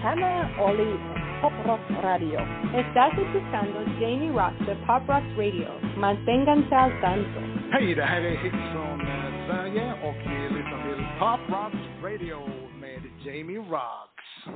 Hannah Oli Pop Roxx Radio. Estás escuchando Jamie Roxx de Pop Roxx Radio. Manténganse al tanto. Hej, det här är Hits från Sverige och vi lyssnar till Pop Roxx Radio med Jamie Roxx.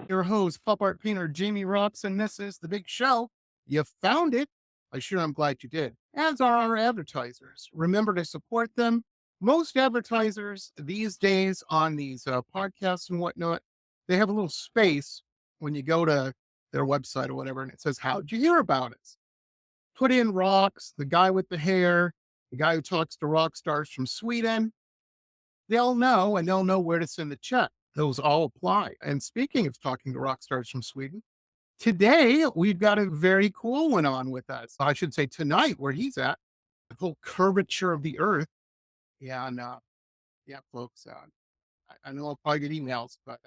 Your host, pop art painter Jamie Roxx, and this is the big show. You found it. I sure am glad you did. As are our advertisers. Remember to support them. Most advertisers these days on these podcasts and whatnot, they have a little space when you go to their website or whatever, and it says, how'd you hear about us? Put in Roxx, the guy with the hair, the guy who talks to rock stars from Sweden. They'll know, and they'll know where to send the check. Those all apply. And speaking of talking to rock stars from Sweden, today we've got a very cool one on with us. I should say tonight, where he's at, the whole curvature of the earth. Yeah, and yeah, folks, I know I'll probably get emails, but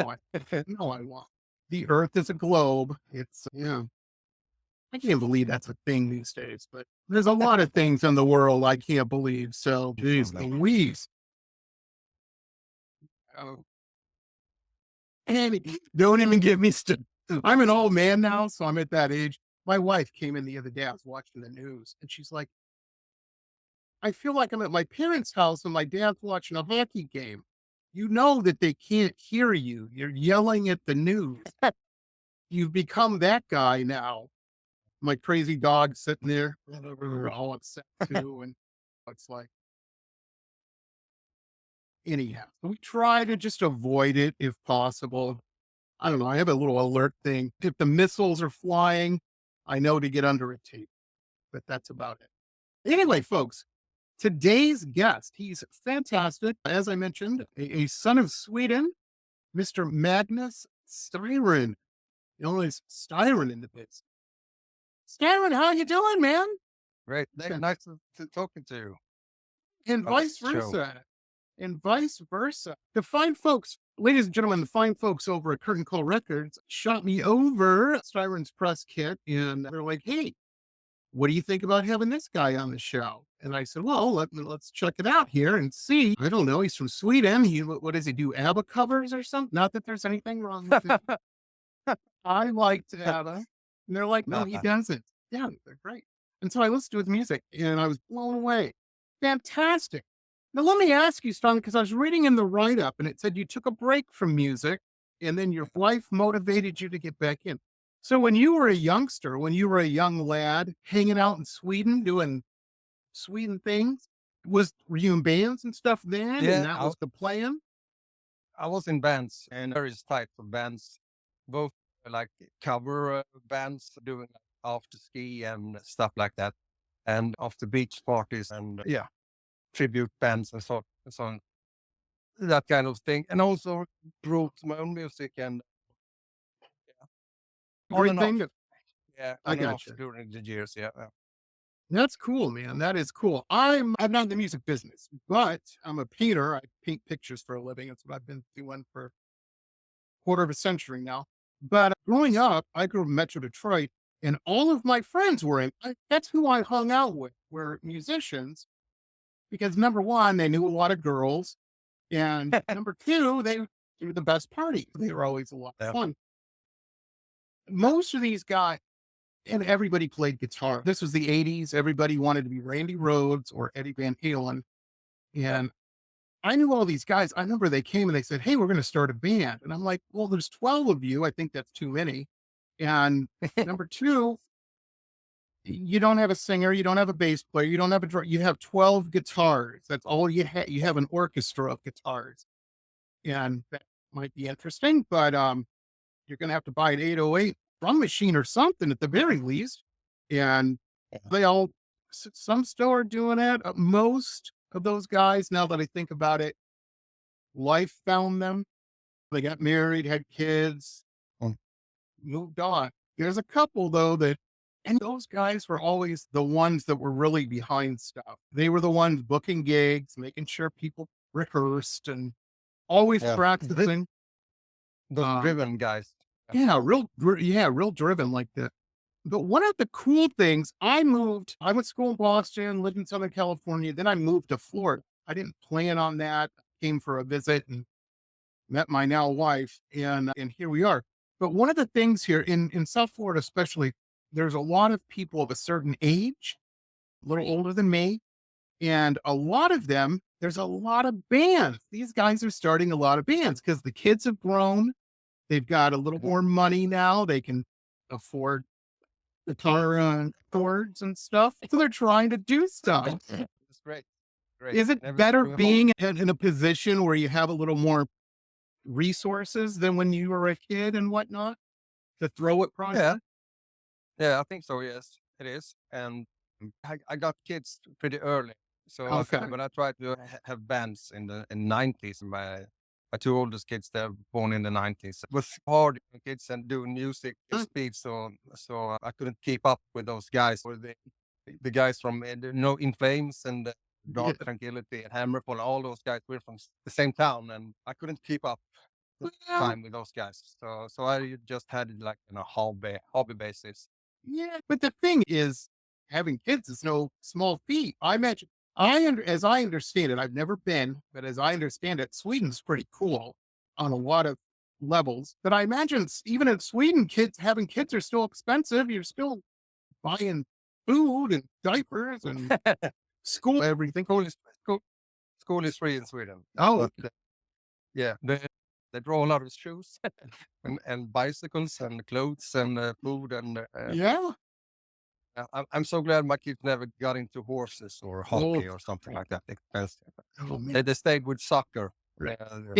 no, I won't. The earth is a globe. It's, yeah. I can't believe that's a thing these days, but there's a lot of things in the world I can't believe. So, geez, Louise. Oh. And don't even get me started. I'm an old man now, so I'm at that age. My wife came in the other day. I was watching the news, and she's like, I feel like I'm at my parents' house and my dad's watching a hockey game. You know that they can't hear you. You're yelling at the news. You've become that guy now. My crazy dog sitting there, all upset too. And it's like, anyhow, we try to just avoid it if possible. I don't know. I have a little alert thing. If the missiles are flying, I know to get under a tape, but that's about it. Anyway, folks, today's guest, he's fantastic. As I mentioned, a son of Sweden, Mr. Magnus Styrén. Known as Styrén in the biz. Styrén, how you doing, man? Great. Nice to talking to you. And vice versa. And vice versa. The fine folks, ladies and gentlemen, the fine folks over at Curtain Call Records shot me over Styrén's press kit, and they're like, hey, what do you think about having this guy on the show? And I said, well, let's check it out here and see. I don't know. He's from Sweden. What does he do? ABBA covers or something? Not that there's anything wrong with it. I liked ABBA. And they're like, no, he doesn't. Yeah, they're great. And so I listened to his music and I was blown away. Fantastic. Now, let me ask you, Stan, because I was reading in the write-up and it said you took a break from music and then your wife motivated you to get back in. So when you were a youngster, when you were a young lad hanging out in Sweden, doing Sweden things, were you in bands and stuff then? Yeah, and that was the plan? I was in bands and various types of bands, both like cover bands doing after ski and stuff like that, and after beach parties and tribute bands and so on, that kind of thing. And also wrote my own music and on and off. Yeah, I on and got off you. during the years. Yeah. That's cool, man. That is cool. I'm not in the music business, but I'm a painter. I paint pictures for a living. That's what I've been doing for a quarter of a century now. But growing up, I grew up in Metro Detroit, and all of my friends were that's who I hung out with, were musicians, because number one, they knew a lot of girls, and number two, they were the best party. They were always a lot of fun. Most of these guys, and everybody played guitar. This was the 80s. Everybody wanted to be Randy Rhoads or Eddie Van Halen. And I knew all these guys. I remember they came and they said, hey, we're going to start a band. And I'm like, well, there's 12 of you. I think that's too many. And number two, you don't have a singer. You don't have a bass player. You don't have a drummer. You have 12 guitars. That's all you have. You have an orchestra of guitars. And that might be interesting, but you're going to have to buy an 808 drum machine or something at the very least. And they all, some still are doing it. Most of those guys, now that I think about it, life found them. They got married, had kids, moved on. There's a couple though and those guys were always the ones that were really behind stuff. They were the ones booking gigs, making sure people rehearsed and always practicing. Those driven guys. Yeah, real driven like that. But one of the cool things, I went to school in Boston, lived in Southern California. Then I moved to Florida. I didn't plan on that. Came for a visit and met my now wife. And here we are. But one of the things here in South Florida, especially, there's a lot of people of a certain age, a little older than me, and a lot of them, there's a lot of bands. These guys are starting a lot of bands because the kids have grown. They've got a little more money now. They can afford guitar chords and stuff. So they're trying to do stuff. It's great. Great. Is it Never better do a being in a position where you have a little more resources than when you were a kid and whatnot to throw at Yeah. projects? Yeah, I think so. Yes, it is. And I got kids pretty early. So, Okay. but I tried to have bands in the 90s. My two oldest kids, they're born in the 90s. It was hard for kids and doing music at speed. So I couldn't keep up with those guys or the guys from, In Flames and Dark Yeah. Tranquility and Hammerfall. All those guys were from the same town, and I couldn't keep up the Well, time with those guys. So I just had it like in a hobby basis. yeah, but the thing is, having kids is no small feat. I imagine, as I understand it, I've never been, but as I understand it, Sweden's pretty cool on a lot of levels. But I imagine even in Sweden, having kids are still expensive. You're still buying food and diapers and school, everything. School is free in Sweden. Oh, But yeah, they draw a lot of shoes and bicycles and clothes and food and yeah. I'm so glad my kids never got into horses or hockey Oh, or something like that. Because oh man. they stayed with soccer, the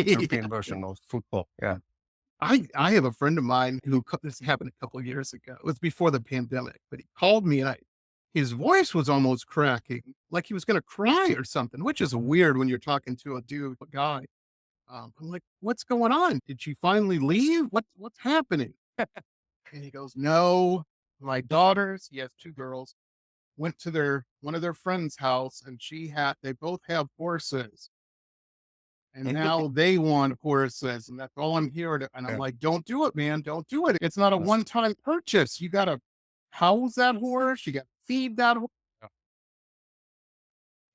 European version of football. Yeah. I have a friend of mine who this happened a couple of years ago. It was before the pandemic, but he called me and his voice was almost cracking, like he was going to cry or something, which is weird when you're talking to a guy. I'm like, what's going on? Did she finally leave? What's happening? And he goes, no, my daughters, he has two girls, went to one of their friends' house and they both have horses. And now they want horses, and that's all I'm hearing. And I'm Yeah. like, don't do it, man. Don't do it. It's not a Yes. one-time purchase. You got to house that horse. You got to feed that horse. Yeah.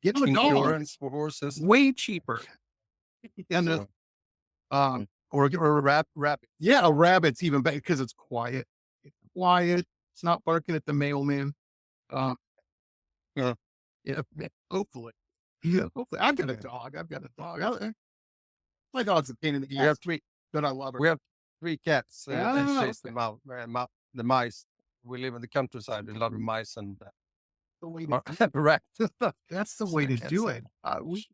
Get him a dog. Insurance for horses. Way cheaper. And Yeah. Or a rabbit. yeah, a rabbit's even better because it's quiet. It's quiet. It's not barking at the mailman. Yeah. Yeah, hopefully. Yeah, hopefully. I've got a dog. My dog's a pain in the We have ass, three. but I love her. We have three cats. They Ah, chase them out. The mice. We live in the countryside. There's a lot of mice and the way to, rats. that's the way to Cats do and- it.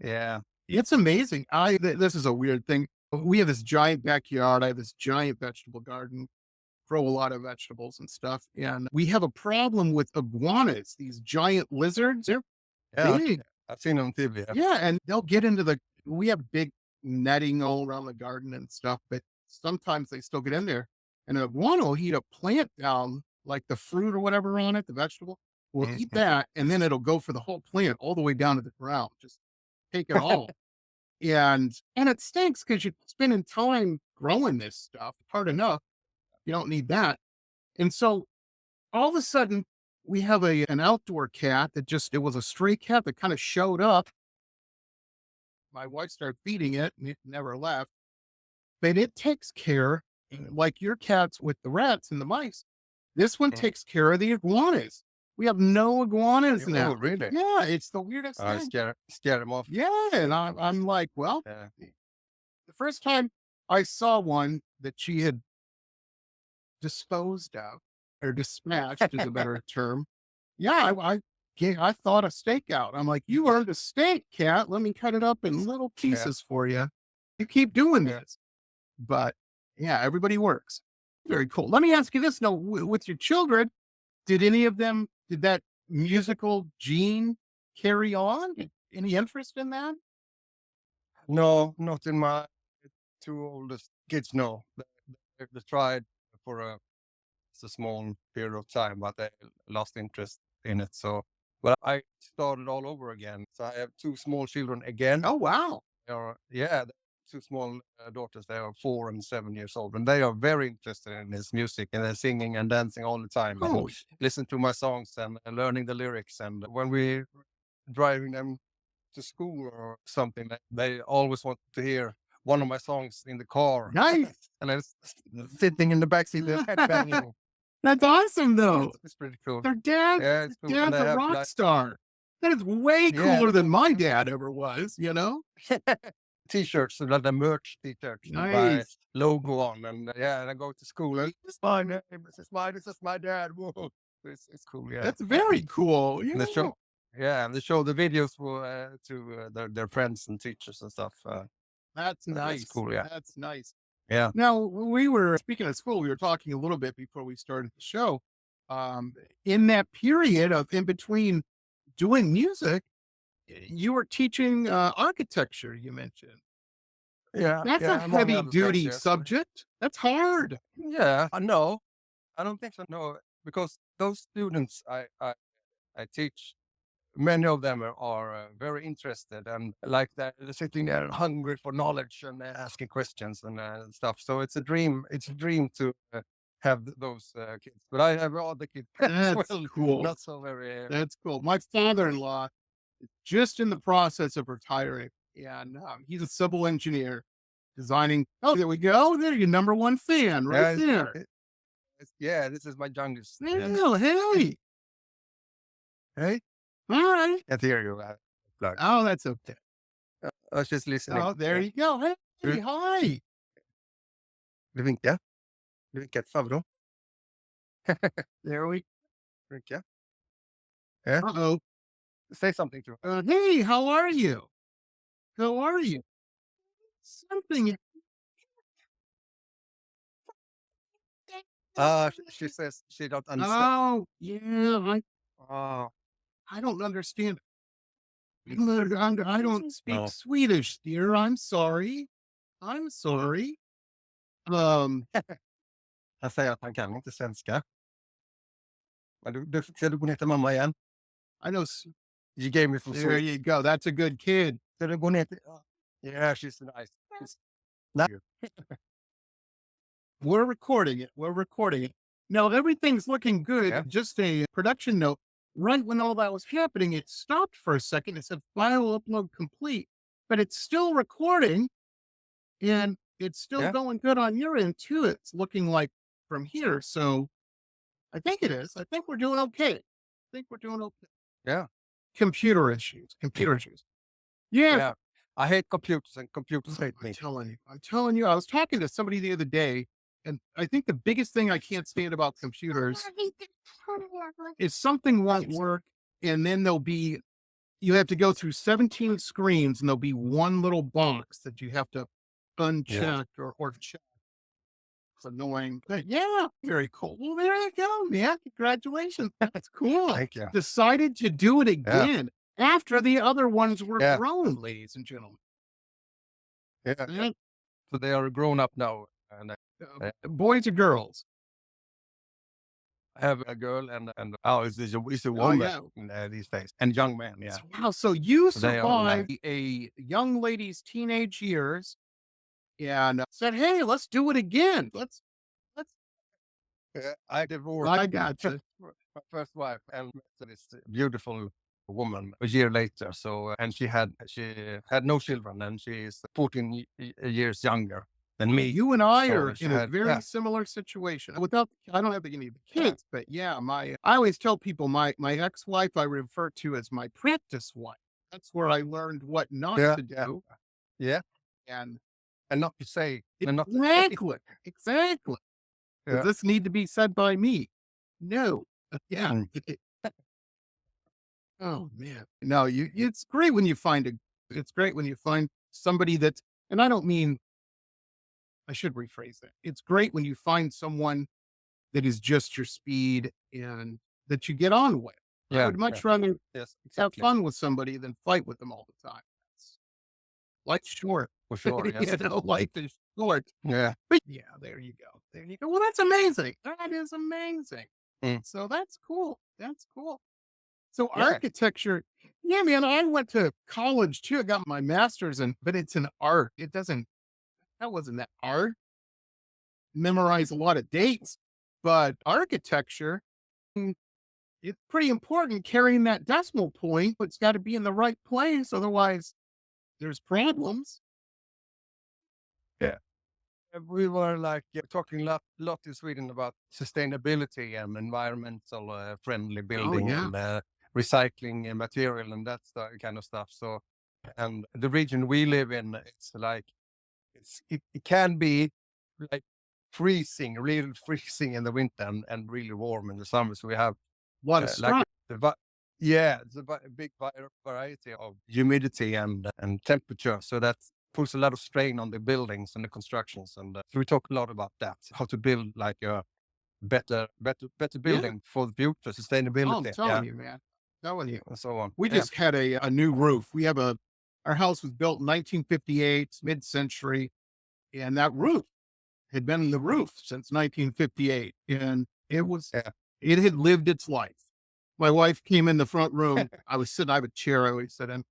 Yeah. It's amazing. This is a weird thing. We have this giant backyard. I have this giant vegetable garden, grow a lot of vegetables and stuff. And we have a problem with iguanas, these giant lizards. They're Yeah. big. I've seen them on TV. Yeah. And they'll get we have big netting all around the garden and stuff, but sometimes they still get in there. And an iguana will eat a plant down, like the fruit or whatever on it, the vegetable. Will eat Mhm. that, and then it'll go for the whole plant all the way down to the ground. Just take it all. And it stinks because you're spending time growing this stuff. Hard enough. You don't need that. And so all of a sudden we have an outdoor cat it was a stray cat that kind of showed up. My wife started feeding it and it never left. But it takes care, like your cats with the rats and the mice. This one Mhm. takes care of the iguanas. We have no iguanas now. Oh, really? Yeah, it's the weirdest I thing. scare them off. Yeah, and I'm like, well, Yeah. the first time I saw one that she had disposed of or dispatched is a better term. Yeah, I thought a steak out. I'm like, you earned a steak, cat. Let me cut it up in little pieces for you. You keep doing this. But yeah, everybody works. Very cool. Let me ask you this. Now, with your children, did that musical gene carry on? Any interest in that? No, not in my two oldest kids. No, they tried for a small period of time, but they lost interest in it. So, but I started all over again. So I have two small children again. Oh, wow. Yeah, two small daughters. They are 4 and 7 years old, and they are very interested in this music, and they're singing and dancing all the time. Oh, And listen to my songs and learning the lyrics. And when we driving them to school or something, they always want to hear one of my songs in the car. Nice. And I was sitting in the backseat and headbanging. That's awesome, though. It's pretty cool. Their dad, Yeah, it's cool. dad's And I a have, rock like, star. That is way Yeah. cooler than my dad ever was, you know? T-shirts, so that the merch T-shirts with my Nice. logo on, and and I go to school and this is my name, this is my dad. Whoa, it's cool. Yeah, That's very cool. and they show, and they show the videos for to their friends and teachers and stuff. That's That's nice. cool. Yeah, That's nice. yeah, Now, we were speaking of school, we were talking a little bit before we started the show. In that period of in between doing music, you were teaching architecture, you mentioned. yeah, That's yeah. a Among heavy other things, duty yes. subject. That's hard. Yeah, I know. I don't think so. No, because those students I teach, many of them are very interested and like they're sitting there hungry for knowledge and asking questions and stuff. So it's a dream. It's a dream to have those kids. But I have other kids as That's well. cool. Not so very. That's cool. My father-in-law is just in the process of retiring, and he's a civil engineer designing. Oh, there we go. There's your number one fan right Yeah, there. yeah, this is my youngest. Oh, hey. Hey, All right. can't hear you. Plug. Oh, that's okay. I was just listening. Oh, there you go. Hey, Mm. hi. Du vinkar. Du vinkar till farbror. There we Vinka. Yeah. Uh-oh. Say something to her. Hey, how are you? How are you? Something. She says she don't understand. Oh, yeah. Oh, I don't understand. I don't speak no. Swedish, dear. I'm sorry. I'm sorry. Han säger att han kan inte svenska. Men ska du gå ner till mamma igen? I know. You gave me some There sweet. you go. That's a good kid. Ska du gå ner till... Yeah, she's nice. She's nice. We're recording it. We're recording it. Now, everything's looking good. Yeah. Just a production note. Right when all that was happening, it stopped for a second. It said file upload complete, but it's still recording and it's still Yeah. going good on your end too. It's looking like from here. So I think it is. I think we're doing okay. I think we're doing okay. Yeah. Computer issues. Computer issues. Yeah. Yeah. I hate computers and computers hate me. I'm telling you, I was talking to somebody the other day, and I think the biggest thing I can't stand about computers is something won't work, and then you have to go through 17 screens, and there'll be one little box that you have to uncheck or check. It's annoying. But yeah, very cool. Well, there you go, man. Congratulations. That's cool. Thank you. Decided to do it again after the other ones were Yeah. grown, ladies and gentlemen. Yeah. Yeah. So they are grown up now. And Boys or girls? I have a girl and it's a woman these days. And young man, yeah. Wow. So you So they are like- survived a young lady's teenage years and said, hey, let's do it again. Let's. I divorced I got you. my first wife and met this beautiful woman a year later. So and she had no children and she is 14 years younger than me. You and I So are she in a had- very yeah. similar situation. I don't have any of the kids, but yeah, I always tell people my ex-wife I refer to as my practice wife. That's where I learned what not to do. Yeah. And not to say and not to exactly. Exactly. Does Yeah. this need to be said by me? No. Yeah. Mm. Oh man. No, it's great when you find somebody that's, and I don't mean, I should rephrase that. It's great when you find someone that is just your speed and that you get on with. I would much rather Yes, have exactly. fun with somebody than fight with them all the time. Life's short. For sure. Yes. Life is short. Yeah. But yeah, there you go. There you go. Well, that's amazing. That is amazing. Mm. So that's cool. That's cool. So Yeah. architecture, yeah, man, I went to college too. I got my master's but it's an art. That wasn't that art. Memorize a lot of dates, but architecture, it's pretty important carrying that decimal point, but it's got to be in the right place. Otherwise there's problems. Yeah. We were like talking lot in Sweden about sustainability and environmental friendly Oh, building yeah. and recycling material and that kind of stuff. So, and the region we live in, it's like it can be like freezing, really freezing in the winter and really warm in the summer. So we have A lot of like sun. yeah, it's a big variety of humidity and temperature. So that puts a lot of strain on the buildings and the constructions. And so we talk a lot about that, how to build like a better Yeah. building for the future, Oh, I'm sustainability, telling you, man. Telling you. and so on. We Yeah, just had a new roof. Our house was built in 1958, mid-century, and that roof had been the roof since 1958. And yeah, it had lived its life. My wife came in the front room. I have a chair I always sit in.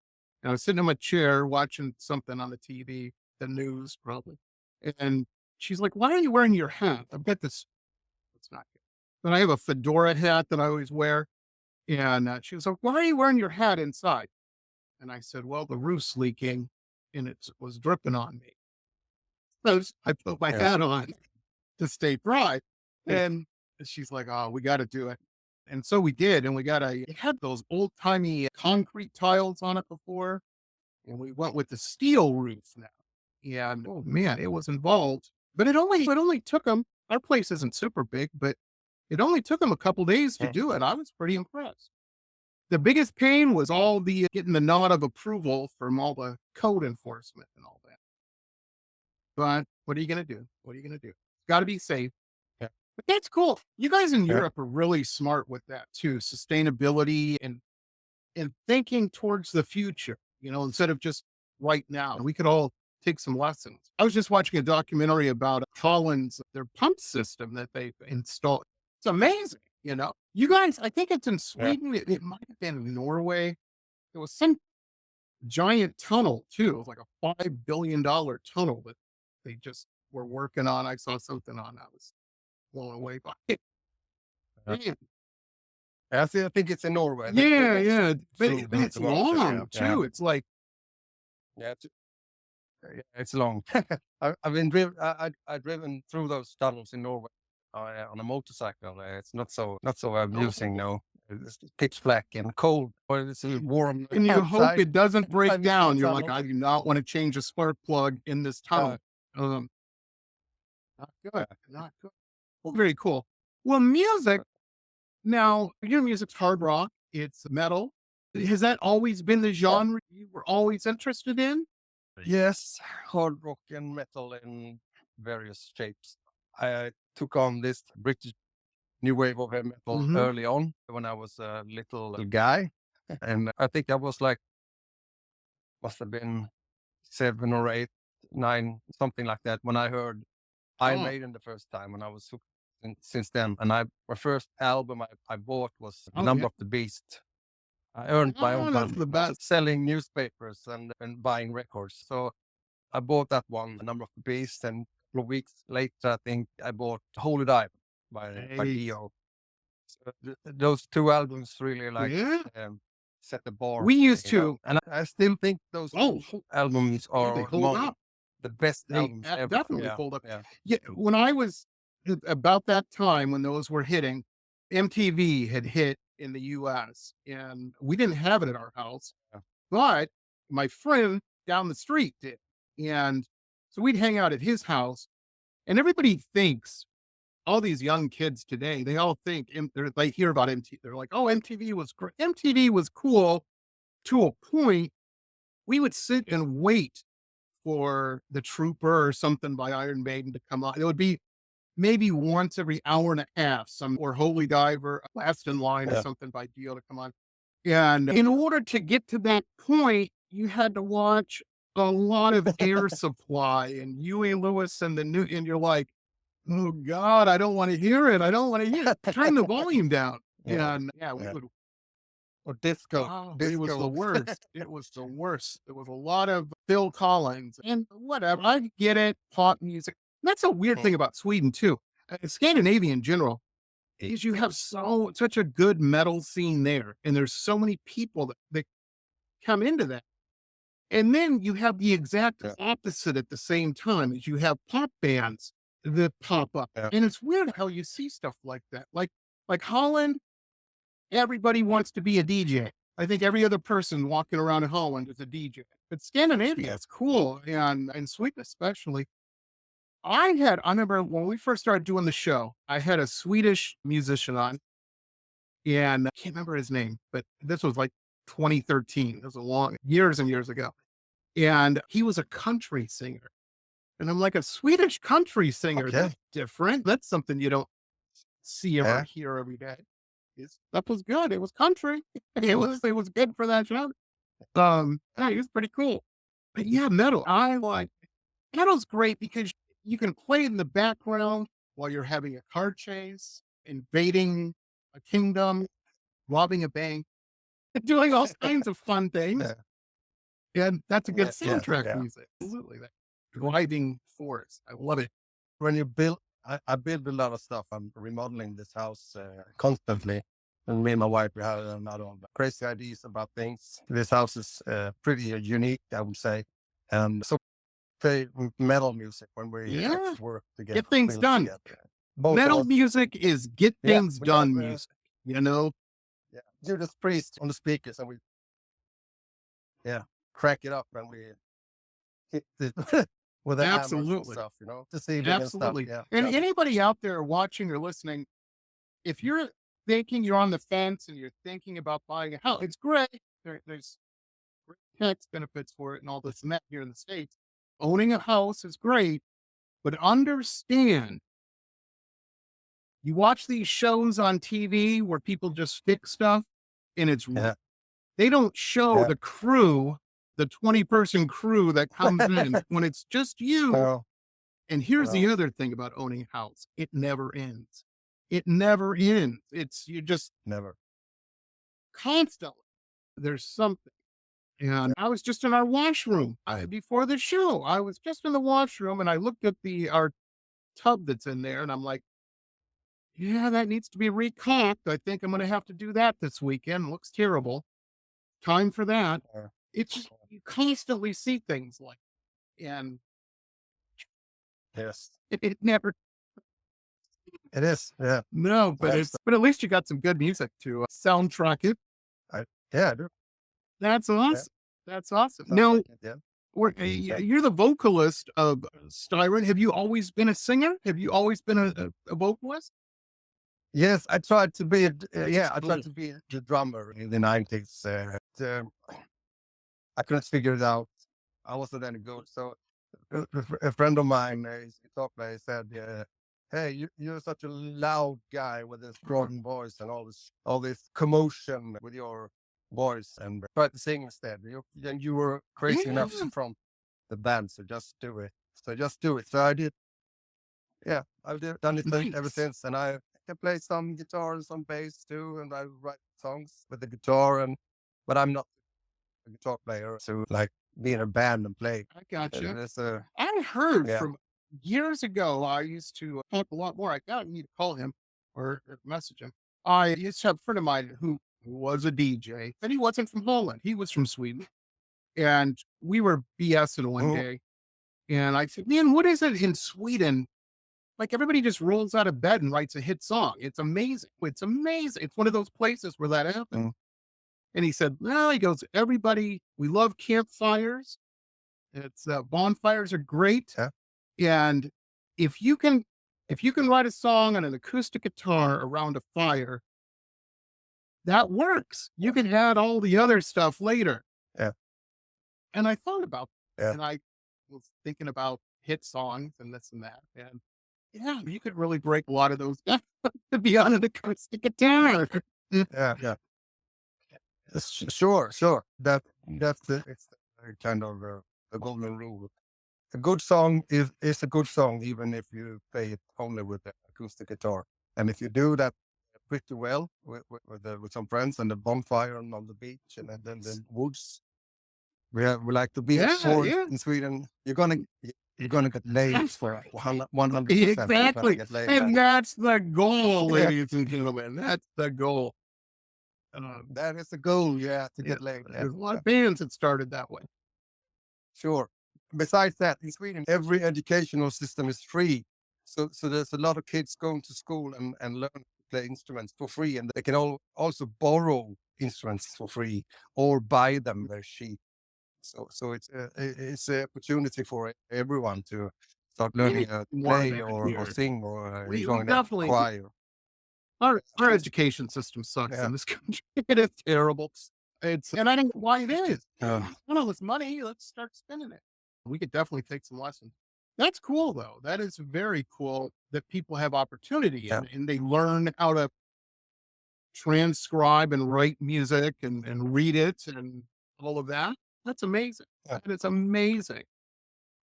And I was sitting in my chair watching something on the TV, the news probably. And she's like, "Why are you wearing your hat?" I've got this, it's not good. But I have a fedora hat that I always wear. And she was like, "Why are you wearing your hat inside?" And I said, "Well, the roof's leaking and it was dripping on me." So I put my yeah. hat on to stay dry. Mm. And she's like, "Oh, we got to do it." And so we did. And it had those old timey concrete tiles on it before. And we went with the steel roof now. And oh man, it was involved. But it only took them, our place isn't super big, but it only took them a couple days to Mm. do it. I was pretty impressed. The biggest pain was all the getting the nod of approval from all the code enforcement and all that. But what are you going to do? What are you going to do? Got to be safe. Yeah, But that's cool. You guys in yeah, Europe are really smart with that too. Sustainability and thinking towards the future, instead of just right now. We could all take some lessons. I was just watching a documentary about Holland's, their pump system that they've installed. It's amazing. You guys, I think it's in yeah. Sweden. It might have been in Norway. There was some giant tunnel too. It was like a $5 billion tunnel that they just were working on. I saw something on. I was blown away by it. Yeah. Man. I think it's in Norway. Yeah, It's yeah. through But it's the mountain. Yeah, long yeah, too. It's like, yeah. Yeah, it's long. I've been I've driven through those tunnels in Norway on a motorcycle. It's not so amusing. oh, No, it's pitch black and cold, or it's warm and you hope outside. it doesn't break I'm in the down. You're like, tunnel. I do not want to change a spark plug in this Uh, tunnel. Um, Not good. Not good. Well, very cool. Well, music. Now, your music's hard rock. It's metal. Has that always been the yeah. genre you were always interested in? Yes, hard rock and metal in various shapes. I took on this British new wave of heavy metal Hmm. early on when I was a little guy, and I think I was like must have been 7 or 8, 9, something like that when I heard Iron Oh, Maiden the first time, and I was hooked since then. And my first album I bought was oh Number yeah. of the Beast. I earned my own Oh, that's money the best. selling newspapers and buying records. So I bought that one, Number of the Beast, and a couple of weeks later, I think I bought Holy Diver by Hey, Dio. So those two albums really like yeah. set the bar We for me, used to. and I still think those Oh, albums yeah, they are hold among up. the best They albums ever. definitely Yeah, hold up. yeah, Yeah, when I was about that time when those were hitting, MTV had hit in the US and we didn't have it at our house, yeah, but my friend down the street did. And so we'd hang out at his house and everybody thinks all these young kids today, they all think they hear about MTV. They're like, "Oh, MTV was great." MTV was cool to a point. We would sit and wait for the Trooper or something by Iron Maiden to come on. It would be maybe once every hour and a half, or Holy Diver, Last in Line or yeah. something by Dio to come on. And in order to get to that point, you had to watch a lot of Air Supply and Huey Lewis and and you're like, "Oh God, I don't want to hear it. I don't want to hear it." Turn the volume down. Yeah, And yeah, we yeah. would. Or disco, Oh, it was the disco. worst. It was the worst. There was a lot of Phil Collins and whatever. I get it, pop music. That's a weird Mm, thing about Sweden too. Scandinavia in general is you have such a good metal scene there, and there's so many people that come into that. And then you have the exact opposite at the same time, as you have pop bands that pop up. Yeah. And it's weird how you see stuff like that. Like Holland, everybody wants to be a DJ. I think every other person walking around in Holland is a DJ. But Scandinavia is cool, and Sweden especially. I remember when we first started doing the show, I had a Swedish musician on, and I can't remember his name, but this was like 2013. It was years and years ago. And he was a country singer. And I'm like, a Swedish country singer, that's different. That's something you don't see or hear every day. That was good. It was country. It was good for that show. It was pretty cool. But yeah, metal. Metal's great because you can play in the background while you're having a car chase, invading a kingdom, robbing a bank, doing all kinds of fun things. And that's a good soundtrack music. Absolutely. That driving force. I love it. When you build, I build a lot of stuff. I'm remodeling this house constantly. And me and my wife, we have a lot of crazy ideas about things. This house is pretty unique, I would say. And so play metal music when we work together. Get things done. Metal music is get things done music, you know? Yeah. Judas Priest on the speakers, and we crack it up when we hit it with the hammers and stuff, you know? Absolutely. And stuff. And anybody out there watching or listening, if you're thinking you're on the fence and you're thinking about buying a house, it's great. There's great tax benefits for it and all this and that here in the States. Owning a house is great, but understand, you watch these shows on TV where people just fix stuff, and they don't show the crew, the 20-person crew that comes in when it's just you. And here's the other thing about owning a house. It never ends. It never ends. You just never. Constantly. There's something. And I was just in our washroom before the show. I was just in the washroom and I looked at our tub that's in there and I'm like, yeah, that needs to be recaulked. I think I'm going to have to do that this weekend. Looks terrible. Time for that. It's just, you constantly see things like, and it never. It is, yeah. No, but at least you got some good music to soundtrack it. I do. That's awesome. That's awesome. Now, you're the vocalist of Styrén. Have you always been a singer? Have you always been a vocalist? Yes, I tried to be. I tried to be the drummer in the 90s. I couldn't figure it out. I wasn't any good. So a friend of mine, he talked to me, he said, hey, you're such a loud guy with this strong voice and all this commotion with your voice, and try to sing instead. You were crazy enough from the band, so just do it. So I did. Yeah, I've done it ever since, and I can play some guitar and some bass too, and I write songs with the guitar, but I'm not a guitar player, so like be in a band and play. I got you. I heard from years ago, I used to talk a lot more. I need to call him or message him. I used to have a friend of mine who was a DJ, and he wasn't from Holland. He was from Sweden. And we were BSing one day. And I said, man, what is it in Sweden? Like everybody just rolls out of bed and writes a hit song. It's amazing. It's amazing. It's one of those places where that happens. And he said, well, he goes, everybody, we love campfires. It's bonfires are great. And if you can write a song on an acoustic guitar around a fire, that works. You can add all the other stuff later. And I thought about that. And I was thinking about hit songs and this and that. And you could really break a lot of those down to be on an acoustic guitar. Sure. That's it's kind of a golden rule. A good song is a good song, even if you play it only with the acoustic guitar. And if you do that pretty well with some friends and the bonfire on the beach and then the woods, we like to be in Sweden. You're gonna get laid for 100%. Exactly, and that's the goal, ladies and gentlemen. That's the goal. That is the goal, to get laid. There's a lot of bands that started that way. Sure. Besides that, in Sweden, every educational system is free. So there's a lot of kids going to school and learn to play instruments for free, and they can also borrow instruments for free or buy them very cheap. So it's an opportunity for everyone to start We learning need to more of play that or here. sing or We join a definitely do. choir. Our education system sucks Yeah. in this country. It is terrible. And I don't know why it is. Uh, I know it's money. Let's start spending it. We could definitely take some lessons. That's cool though. That is very cool that people have opportunity Yeah. and they learn how to transcribe and write music and read it and all of that. That's amazing. Yeah. That is amazing.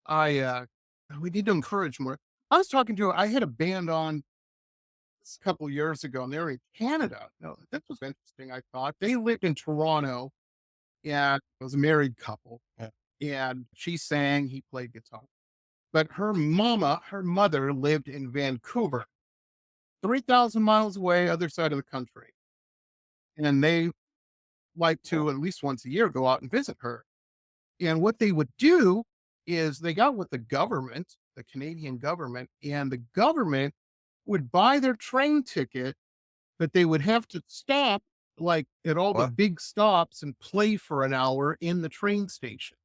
We need to encourage more. I had a band on a couple years ago and they're in Canada. No, that was interesting. I thought they lived in Toronto and it was a married couple. Yeah. And she sang, he played guitar. But her mother lived in Vancouver, 3,000 miles away, other side of the country. And they like to, at least once a year, go out and visit her. And what they would do is they got with the government, the Canadian government, and the government would buy their train ticket, but they would have to stop like at all the What? big stops and play for an hour in the train station.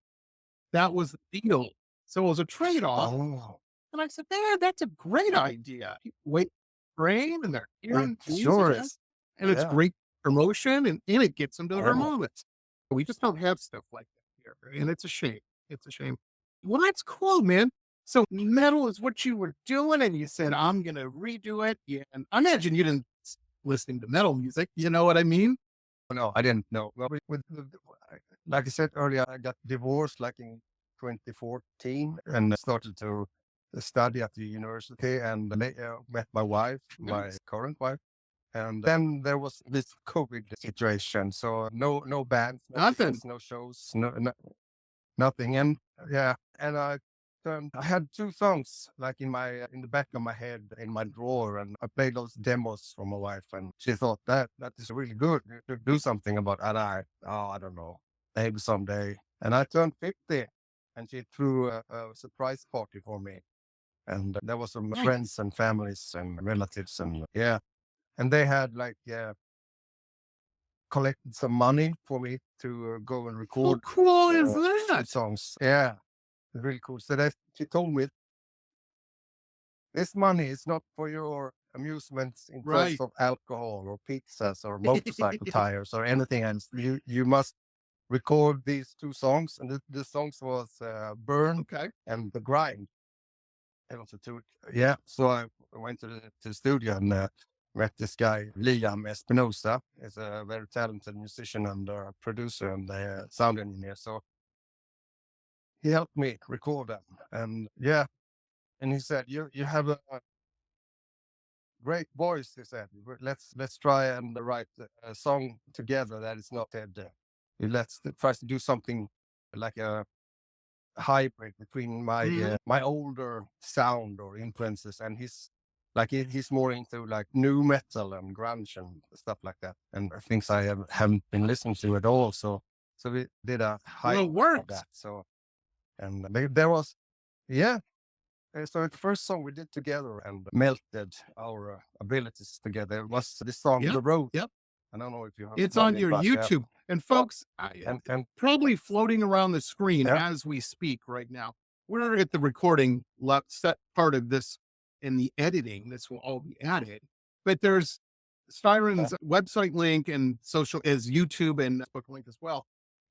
That was the deal. So it was a trade-off. Oh, And I said, man, that's a great idea. People wait for train and they're hearing sure music is. and it's Yeah. great promotion and it gets them to the Yeah. Vermont. We just don't have stuff like that here. And it's a shame. It's a shame. Well, that's cool, man. So metal is what you were doing and you said, I'm going to redo it. Yeah. And I imagine you didn't listen to metal music. You know what I mean? No, I didn't know. Well, like I said earlier, I got divorced like in 2014 and started to study at the university and met my wife, my Nice. current wife. And then there was this COVID situation. So no bands, no Nothing. gigs, no shows, nothing. And yeah, and I had two songs like in the back of my head in my drawer, and I played those demos for my wife, and she thought that is really good. You should do something about it. And I don't know, maybe someday. And I turned 50, and she threw a surprise party for me, and there was some Nice. friends and families and relatives, and yeah, and they had collected some money for me to go and How record cool is two that? songs. Yeah, really cool. So she told me this money is not for your amusements in terms Right. of alcohol or pizzas or motorcycle tires or anything else. You must record these two songs, and the songs was Burn Okay. and The Grind. And also yeah. So I went to the studio and met this guy Liam Espinosa. He's a very talented musician and producer and sound engineer. So he helped me record them, and yeah. And he said, "You have a great voice." He said, "Let's try and write a song together that is not dead. Let's try to do something like a hybrid between my older sound or influences and his. Like he's more into like new metal and grunge and stuff like that, and things I haven't been listening to at all. So we did a Well, hybrid it of works. that. So and there was yeah. So the first song we did together and melted our abilities together was this song, Yep. The Road. Yep. I don't know if you heard It's about on it, your but YouTube. And folks, and probably floating around the screen yeah, as we speak right now. We're at the recording set part of this in the editing. This will all be added. But there's Styrén's website link and social is YouTube and Facebook link as well.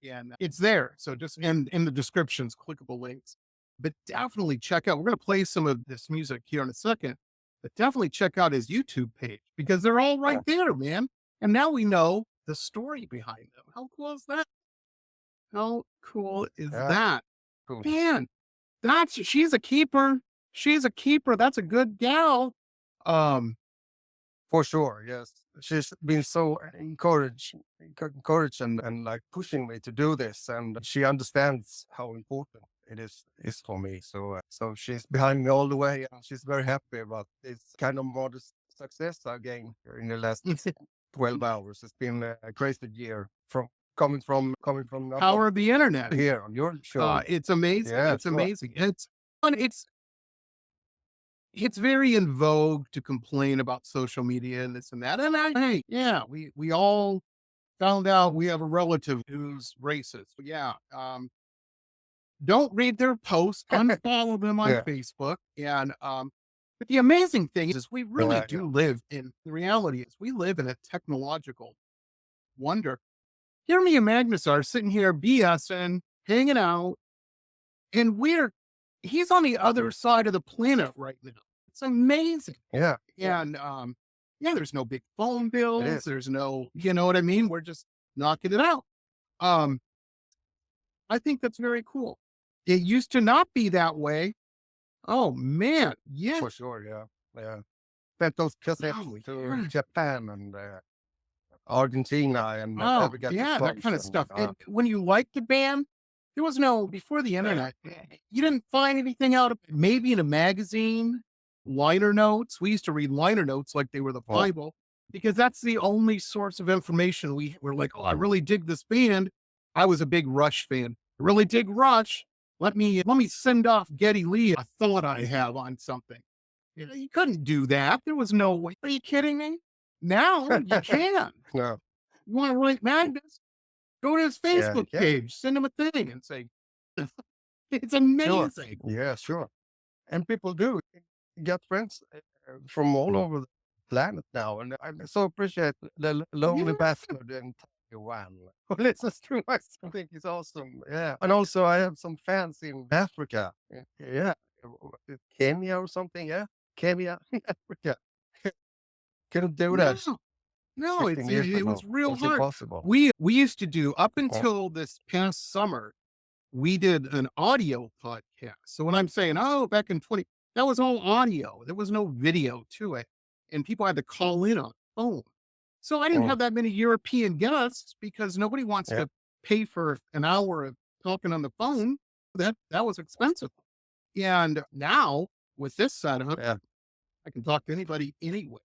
And it's there. So just in the descriptions, clickable links. But definitely check out. We're going to play some of this music here in a second. But definitely check out his YouTube page because they're all right there, man. And now we know the story behind them. How cool is that? How cool is yeah, that? cool. Man, she's a keeper. She's a keeper. That's a good gal. For sure, yes. She's been so encouraged and like pushing me to do this, and she understands how important it is for me. So she's behind me all the way, and she's very happy about this kind of modest success I gained in the last 12 hours. It's been a crazy year from coming from Power of the internet. here on your show. It's amazing. Yeah, It's sure. amazing. It's very in vogue to complain about social media and this and that. And hey, yeah, we all found out we have a relative who's racist. Yeah. Don't read their posts, unfollow them on Yeah. Facebook. And but the amazing thing is we really Yeah, do live in the reality is we live in a technological wonder. Here me and Magnus are sitting here BSing, hanging out, and he's on the other side of the planet right now. It's amazing. yeah. And yeah, there's no big phone bills. is. There's no, you know what I mean? We're just knocking it out. I think that's very cool. It used to not be that way. Oh man, yeah. For sure, yeah. Yeah. Sent those cassettes to yeah. Japan and Argentina and Oh, we got yeah, that response kind of and, stuff. And when you liked the band, there was no, before the internet, you didn't find anything out of maybe in a magazine, liner notes. We used to read liner notes like they were the Bible because that's the only source of information. We were like, oh, I really dig this band. I was a big Rush fan. I really dig Rush. Let me send off Geddy Lee a thought I have on something. You know, you couldn't do that. There was no way. Are you kidding me? Now you can. no. You want to write Magnus? Go to his Facebook Yeah. page, send him a thing and say, it's amazing. Sure. Yeah, sure. And people do get friends from all over the planet now. And I so appreciate the lonely bastard in Taiwan who listens to us. I think it's awesome. Yeah. And also I have some fans in Africa. Yeah. Kenya or something. Yeah. Kenya, Africa. Couldn't do that. No, 15 years it ago. was real It's hard. impossible. We used to do up until this past summer, we did an audio podcast. So when I'm saying, oh, back in that was all audio. There was no video to it. And people had to call in on the phone. So I didn't have that many European guests because nobody wants to pay for an hour of talking on the phone. That was expensive. And now with this setup, I can talk to anybody anywhere.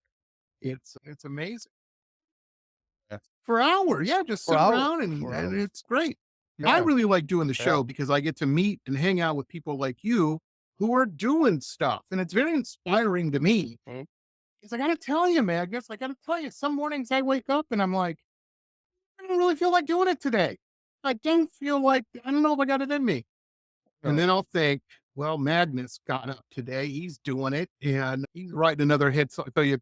It's amazing. Yeah. For hours, just sit around and it's great. Yeah. I really like doing the show because I get to meet and hang out with people like you who are doing stuff. And it's very inspiring to me. Because I got to tell you, Magnus, some mornings I wake up and I'm like, I don't really feel like doing it today. I don't know if I got it in me. And then I'll think, well, Magnus got up today. He's doing it and he's writing another hit. So you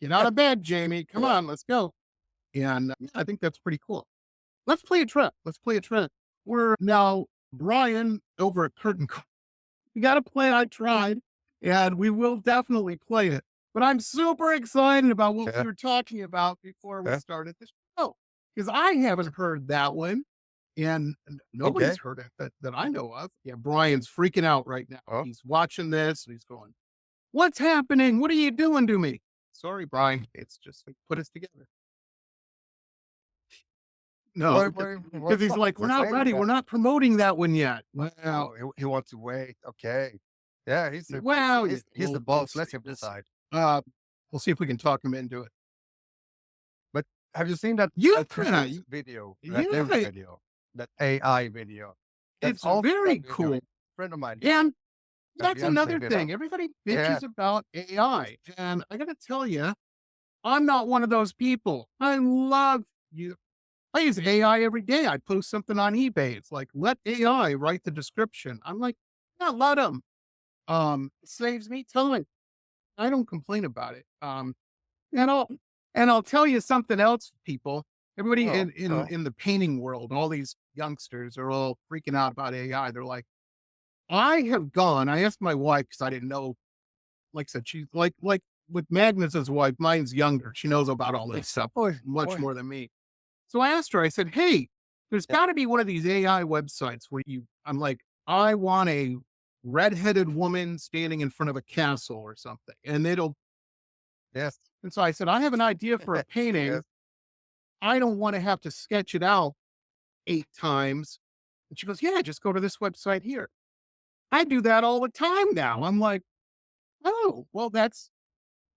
get out of bed, Jamie. Come on, let's go. And I think that's pretty cool. Let's play a track. We're now Brian over at Curtain Call. We got to play I Tried, and we will definitely play it. But I'm super excited about what we were talking about before we started the show, because I haven't heard that one, and nobody's heard it that I know of. Yeah, Brian's freaking out right now. He's watching this, and he's going, what's happening? What are you doing to me? Sorry, Brian. It's just put us together. No, because he's like, we're not ready. We're not promoting that one yet. Well, he wants to wait. Okay. Yeah, he's the we'll boss. Let him decide. We'll see if we can talk him into it. But have you seen that video? That video, that AI video. It's very cool. A friend of mine. And that's another thing. Everybody bitches about AI. And I got to tell you, I'm not one of those people. I love you. I use AI every day. I post something on eBay. It's like, let AI write the description. I'm like, yeah, let them. It saves me time. I don't complain about it. And I'll tell you something else, people. Everybody in the painting world, all these youngsters are all freaking out about AI. They're like, I asked my wife because I didn't know, like I said, she's like with Magnus's wife, mine's younger. She knows about all this stuff much more than me. So I asked her, I said, hey, there's got to be one of these AI websites where I'm like, I want a redheaded woman standing in front of a castle or something. And it'll. Yes. And so I said, I have an idea for a painting. Yes. I don't want to have to sketch it out 8 times. And she goes, yeah, just go to this website here. I do that all the time now. I'm like, oh, well, that's.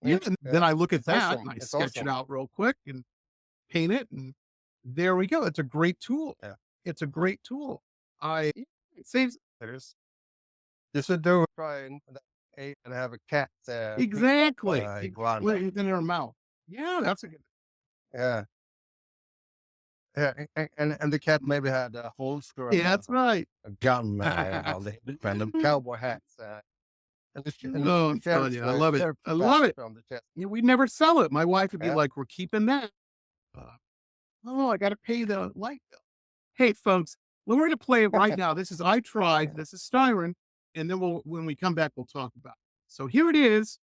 Yeah. And then I look at that and I sketch it out real quick and paint it. And There we go. It's a great tool. Yeah. It's a great tool. It saves. It is. You should do try and have a cat Exactly. iguana. In her mouth. Yeah, that's a good. Yeah. Yeah, and the cat maybe had a holster, Yeah, that's right. a gun, all the random cowboy hats, and Oh, I'm telling you, I love it. I love it. From the chest. Yeah, we'd never sell it. My wife would be Yeah. like, "We're keeping that." I got to pay the light bill. Hey, folks, we're going to play it right now. This is I Tried. This is Styrén, and then when we come back, we'll talk about it. So here it is.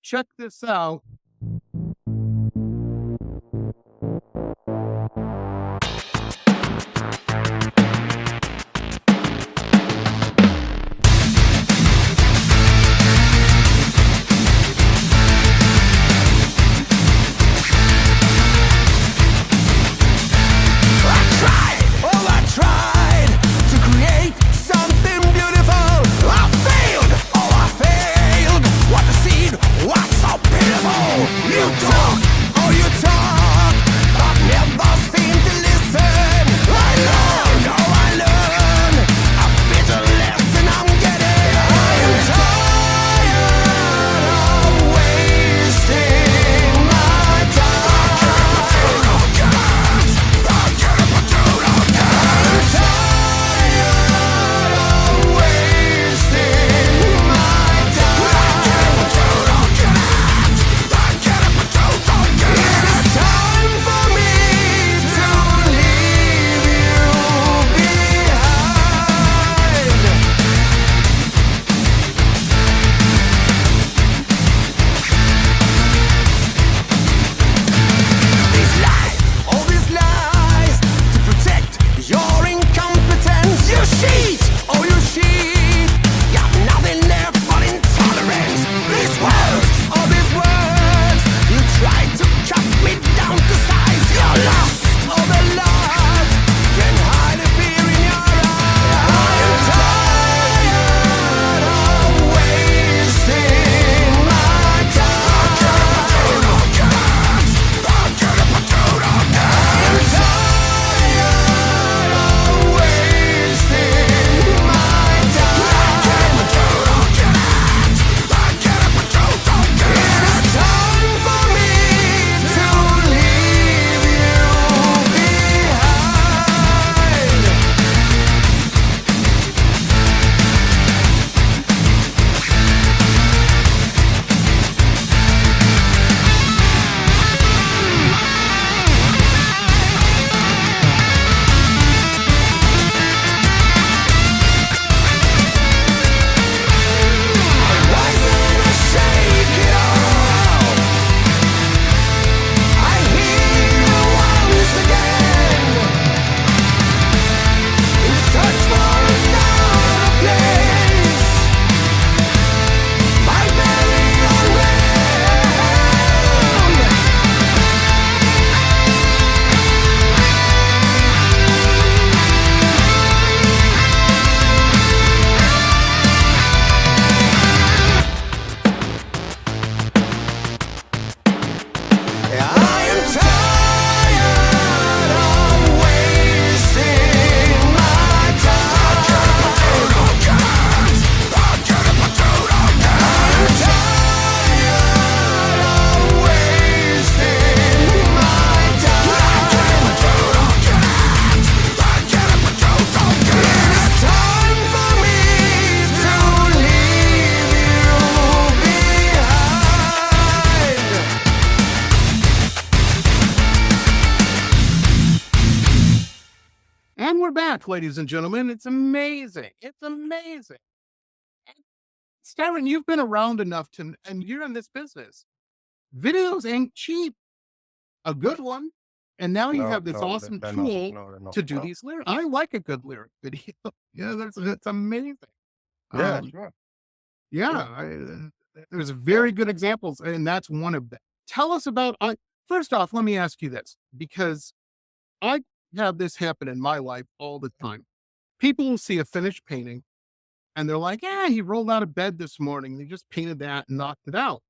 Check this out. Ladies and gentlemen, it's amazing. It's amazing. Styrén, you've been around enough and you're in this business. Videos ain't cheap. A good one. And now you have this awesome tool to do these lyrics. I like a good lyric video. Yeah, that's amazing. Yeah, sure. Yeah, there's very good examples, and that's one of them. Tell us about, first off, let me ask you this, because I have this happen in my life all the time. People will see a finished painting and they're like, he rolled out of bed this morning. They just painted that and knocked it out.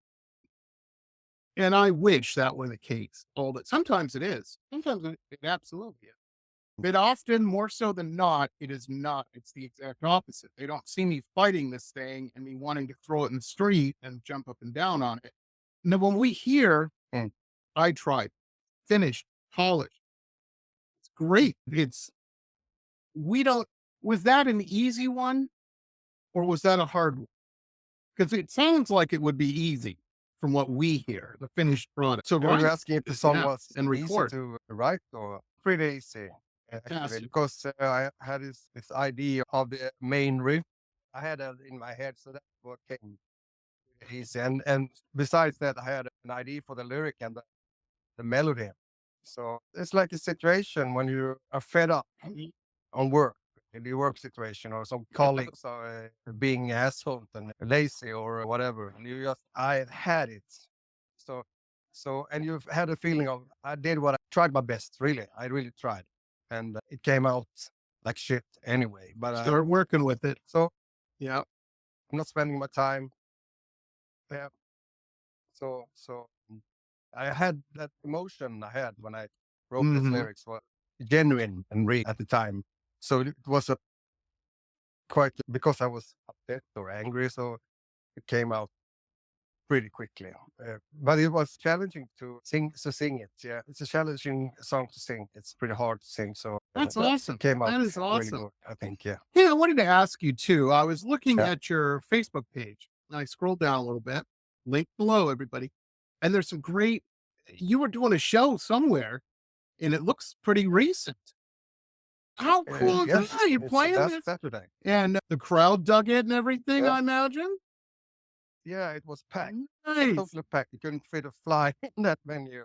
And I wish that were the case. Sometimes it is. Sometimes it absolutely is. But often, more so than not, it is not. It's the exact opposite. They don't see me fighting this thing and me wanting to throw it in the street and jump up and down on it. Now, when we hear, Mm. I tried, finished, polished, it's great. Was that an easy one or was that a hard one? Because it sounds like it would be easy from what we hear, the finished product. So, You're asking if the song was and easy record. to write or pretty easy? Actually, Yes. because I had this idea of the main riff. I had it in my head, so that's what came easy. And besides that, I had an idea for the lyric and the melody. So it's like a situation when you are fed up on work, in the work situation, or some colleagues are being assholes and lazy or whatever, and I had it. And you've had a feeling of, I tried my best, really. I really tried. And it came out like shit anyway. But Start working with it. so Yeah. I'm not spending my time. Yeah. So I had that emotion I had when I wrote these lyrics were genuine and real at the time. So it was because I was upset or angry, so it came out pretty quickly. But it was challenging to sing it. Yeah, it's a challenging song to sing. It's pretty hard to sing. So That's awesome. It came out That is really awesome. good, I think. Yeah. Yeah, I wanted to ask you too. I was looking Yeah. at your Facebook page and I scrolled down a little bit, link below, everybody. And there's some you were doing a show somewhere and it looks pretty recent. How cool is Yes, that? You it's playing last this? Saturday. And the crowd dug it and everything, Yeah. I imagine. Yeah, it was packed. Nice. Totally packed. You couldn't fit a fly in that venue.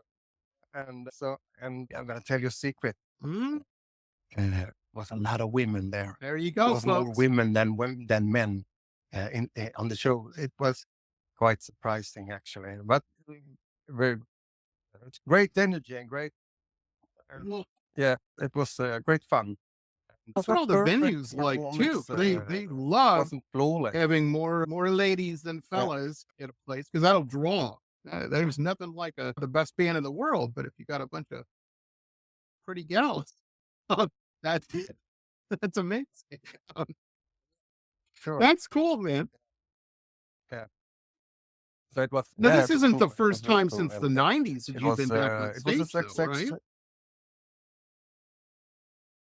And I'm gonna tell you a secret. Mhm. Was a lot of women there. There you There go, was more folks. women than men on the show. It was quite surprising, actually. But very it's great energy and great. Well, Yeah, it was great fun. that's what all the venues like too. They love wasn't flawless. having more ladies than fellas at a place because that'll draw. There's nothing like the best band in the world, but if you got a bunch of pretty gals, that's it. That's amazing. Sure. That's cool, man. Yeah. So it was. Now, yeah, this it was isn't the cool. It first was really time cool, since and the 90s that it you've was been back on it was a stage, though, success. right?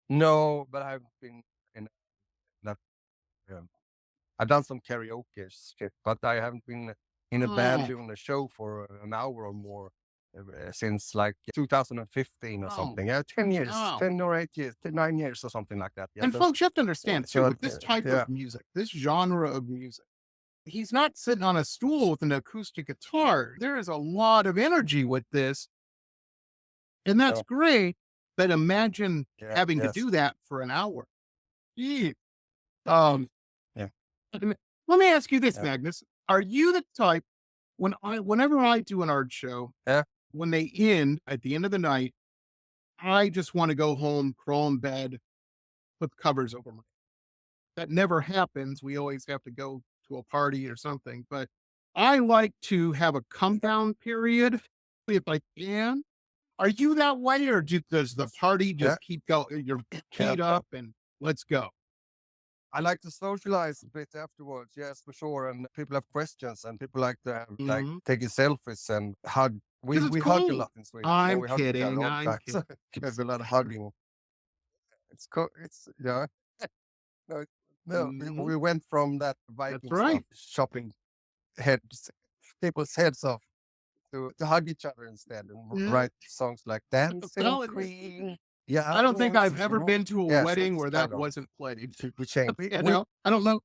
No, but I've been in that. I've done some karaoke shit, but I haven't been in a band Oh, doing a show for an hour or more since like 2015 or oh, something. Yeah, 10 years, wow. 10 or 8 years, 9 years or something like that. Yeah, And so, folks, you have to understand too, so with this type yeah, of music, this genre of music, he's not sitting on a stool with an acoustic guitar. There is a lot of energy with this, and that's so, great. But imagine yeah, having to yes, do that for an hour. Gee. Um, yeah, and let me ask you this, yeah, Magnus. Are you the type whenever I do an art show, yeah. when they end at the end of the night, I just want to go home, crawl in bed, put the covers over my. That never happens. We always have to go to a party or something. But I like to have a come down period if I can. Are you that way, or does the party Yeah, just keep going? You're yeah. keyed up and let's go. I like to socialize a bit afterwards, yes, for sure. And people have questions, and people like to have, like Mhm. taking selfies and hug. 'Cause it's We hug a cool. lot in Sweden. Yeah, I'm we hug each other kidding. all the I'm time. kidding. So there's a lot of hugging. It's cool. It's yeah. No, no, Mhm. we went from that That's Viking right. stuff, chopping people's heads off, to hug each other instead and Yeah. write songs like Dancing Well, Queen. Yeah, I don't think it's, I've ever been to a yes, wedding it's where that kind of wasn't played. we changed. You know, I don't know.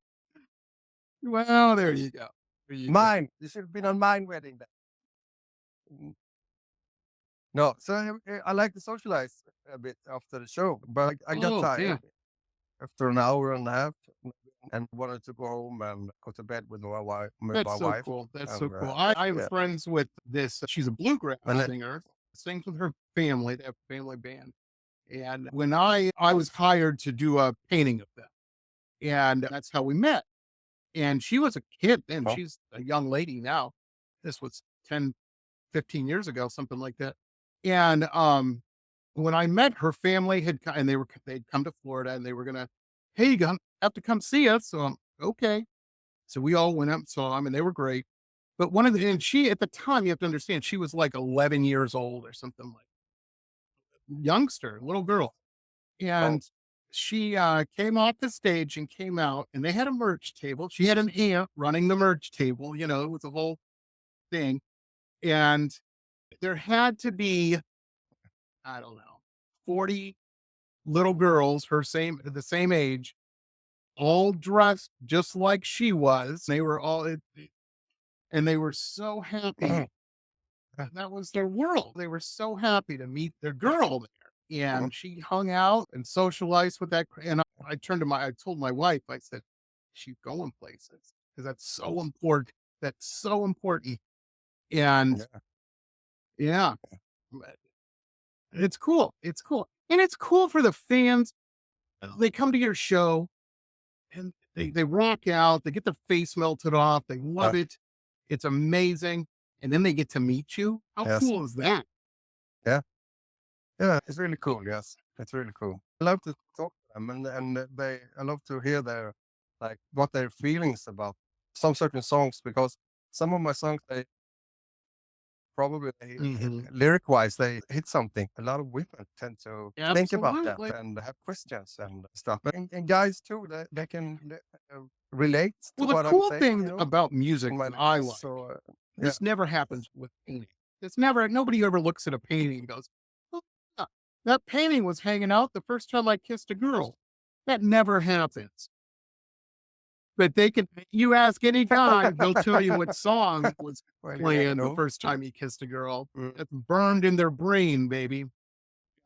Well, there you go. There you go. Mine. You should have been on mine wedding then. No, so I like to socialize a bit after the show, but I got Oh, yeah. tired after an hour and a half and wanted to go home and go to bed with my wife. That's so cool. That's so And cool. I'm yeah, friends with this. She's a bluegrass and singer, sings with her family. They have a family band. And when I was hired to do a painting of them, and that's how we met. And she was a kid then. oh, She's a young lady now. This was 10, 15 years ago, something like that. And when I met her family and they'd come to Florida and they were gonna, hey, you have to come see us. So okay. So we all went up and saw them and they were great. But and she at the time, you have to understand, she was like 11 years old or something, like youngster, little girl. Oh, And she came off the stage and came out and they had a merch table. She had an aunt running the merch table, it was a whole thing. And there had to be, I don't know, 40 little girls, the same age, all dressed just like she was. They were and they were so happy. That was their world. They were so happy to meet their girl there. And she hung out and socialized with that. And I told my wife, I said, she's going places because that's so important. That's so important. And yeah. it's cool. It's cool. And it's cool for the fans. They come to your show and they rock out, they get their face melted off. They love it. It's amazing. And then they get to meet you. How Yes. cool is that? Yeah. Yeah, it's really cool. Yes, it's really cool. I love to talk to them, and I love to hear what their feelings about some certain songs, because some of my songs, they probably lyric wise they hit something. A lot of women tend to think about that and have questions and stuff. And guys too, they can relate to Well, what the I'm cool saying, thing about music that I like, so this never happens with painting. Nobody ever looks at a painting and goes, oh, yeah, that painting was hanging out the first time I kissed a girl. That never happens. But you ask any guy, they'll tell you what song was playing the first time he kissed a girl. It's burned in their brain, baby.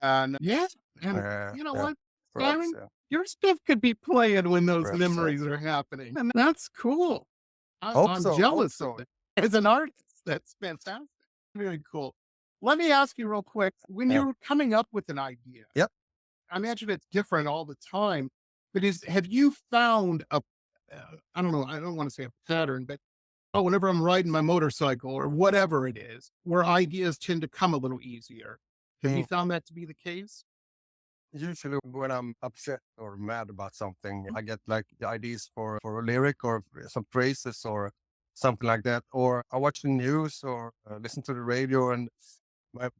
And and you know what, Styrén, your stuff could be playing when those memories are happening. And that's cool. I'm jealous of it. As an artist, that's fantastic. Very cool. Let me ask you real quick, when you're coming up with an idea, I imagine it's different all the time, but have you found I don't know, I don't want to say a pattern, but whenever I'm riding my motorcycle or whatever it is, where ideas tend to come a little easier. Have you found that to be the case? Usually when I'm upset or mad about something, I get like the ideas for a lyric or some phrases or something like that. Or I watch the news or listen to the radio, and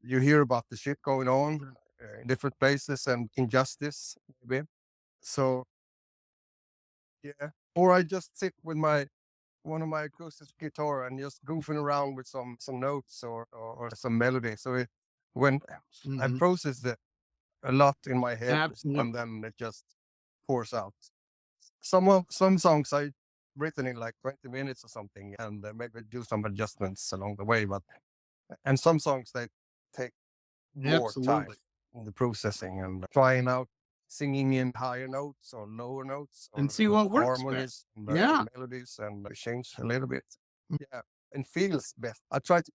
you hear about the shit going on in different places and injustice, maybe. So, yeah. Or I just sit with one of my acoustic guitar and just goofing around with some notes or some melody. So when I process it a lot in my head, and then it just pours out. Some songs I written in like 20 minutes or something, and maybe do some adjustments along the way. And some songs they take more time in the processing and trying out singing in higher notes or lower notes and see what works. Harmonies and melodies, and change a little bit. Yeah, and feels best. I try to.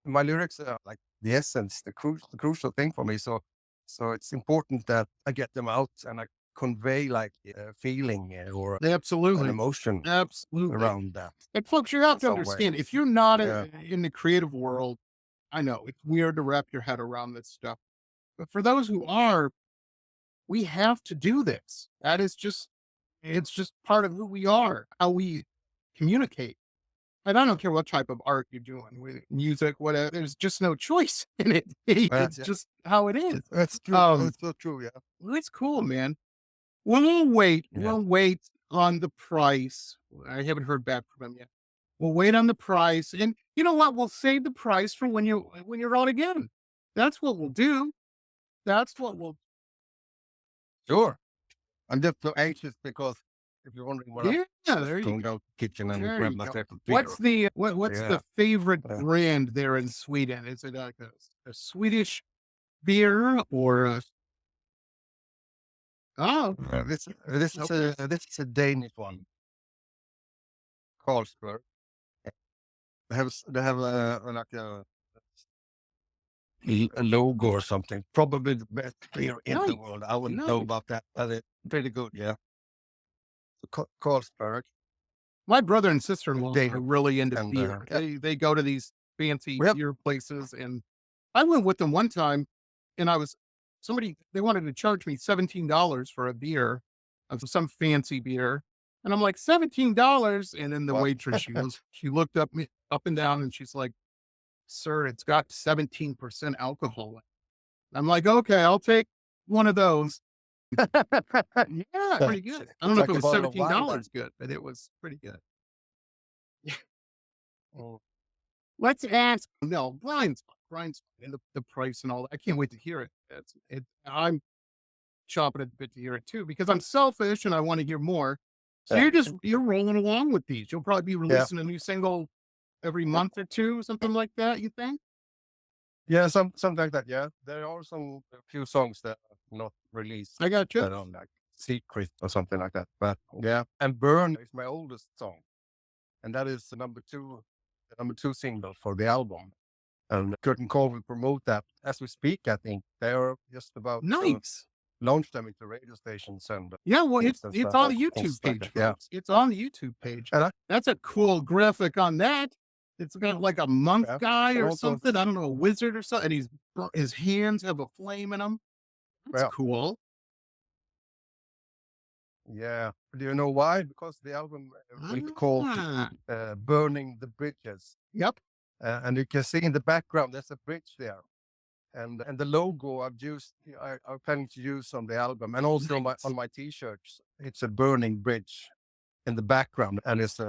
My lyrics are like the essence, the crucial thing for me. So it's important that I get them out and I convey like a feeling or an emotion around that. And folks, you have to understand, if you're not in the creative world, I know it's weird to wrap your head around this stuff, but for those who are, we have to do this. It's just part of who we are, how we communicate. And I don't care what type of art you're doing, with music, whatever. There's just no choice in it. It's just how it is. That's true. That's so true. Yeah, it's cool, man. We'll wait. We'll wait on the price. I haven't heard back from him yet. We'll wait on the price, and you know what? We'll save the price for when you're on again. That's what we'll do. That's what we'll. Sure. I'm just so anxious because if you're wondering what I'm there going down to the kitchen and grab myself a beer. What's the favorite brand there in Sweden? Is it like a Swedish beer or a this is a Danish one. Carlsberg. They have like a logo or something. Probably the best beer in the world. I wouldn't know about that, but it's pretty good. Yeah. Carlsberg. My brother and sister-in-law are really into beer. They go to these fancy Yep. beer places. And I went with them one time and they wanted to charge me $17 for a beer of some fancy beer. And I'm like, $17. And then the Wow. waitress, she looked up and down and she's like, sir, it's got 17% alcohol. I'm like, okay, I'll take one of those. Yeah, pretty good. I don't know if it was $17 good, but it was pretty good. Oh, Let's ask. No, Brian's and the price and all that. I can't wait to hear it. I'm chomping at the bit to hear it too because I'm selfish and I want to hear more. So yeah. you're rolling along with these. You'll probably be Yeah. releasing a new single every month or two, something like that. You think? Yeah, something like that. Yeah, there are a few songs that are not released. I got you. That are like secret or something like that. But yeah, and Burn is my oldest song, and that is the number two single for the album. And Curtain Call will promote that as we speak. I think they are just about to Nice. launch them into radio stations and Yeah, well, it's and it's stuff, on the things YouTube like page, that. Yeah, folks. It's on the YouTube page. and That's a cool graphic on that. It's got like a monk yeah, guy and or also something. I don't know, a wizard or something. And his hands have a flame in them. That's yeah, cool. yeah. Do you know why? Because the album will be called Ah, "Burning the Bridges." yep. And you can see in the background there's a bridge there, and the logo I'm planning to use on the album, and also on Nice. my t-shirts. It's a burning bridge in the background, and it's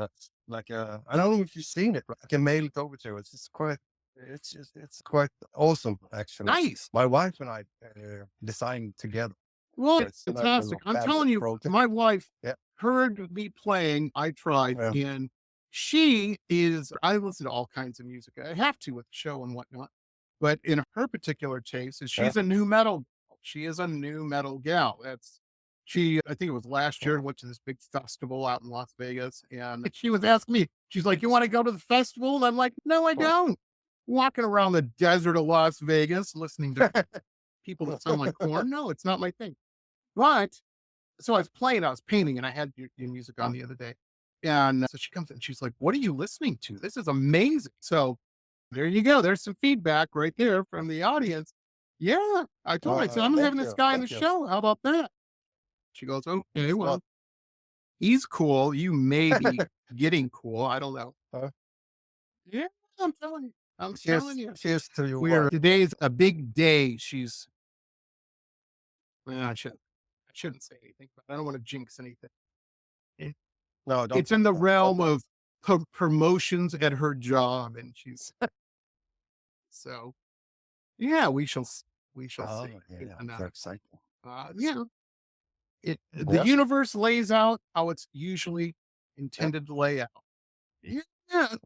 like I don't know if you've seen it. But I can mail it over to you. It's quite awesome actually. Nice. My wife and I designed together. Well, So it's it's a nice fantastic. little I'm telling fabulous you, project. my wife Yeah, heard me playing. I tried, yeah, and I listen to all kinds of music. I have to with the show and whatnot. But in her particular case, yeah. she's a new metal gal. She is a new metal gal. I think it was last year, went to this big festival out in Las Vegas. And she was asking me, she's like, you want to go to the festival? And I'm like, no, I don't. Walking around the desert of Las Vegas, listening to people that sound like corn. No, it's not my thing. But so I was painting and I had your music on the other day. And so she comes in and she's like, what are you listening to? This is amazing. So there you go. There's some feedback right there from the audience. Yeah. I told her, I said, I'm Thank having this you, guy on the thank you. show. How about that? She goes, okay, well, Well, he's cool. You may be getting cool. I don't know. uh, Yeah, I'm telling you. I'm cheers, telling you. cheers to your wife. Today's a big day. I shouldn't say anything, but I don't want to jinx anything. It- No, don't. It's in the Don't. realm of promotions at her job, and she's so. Yeah, we shall Oh, see. yeah, And, very exciting. yeah, the Yeah, universe lays out how it's usually yeah, intended to lay out. Yeah,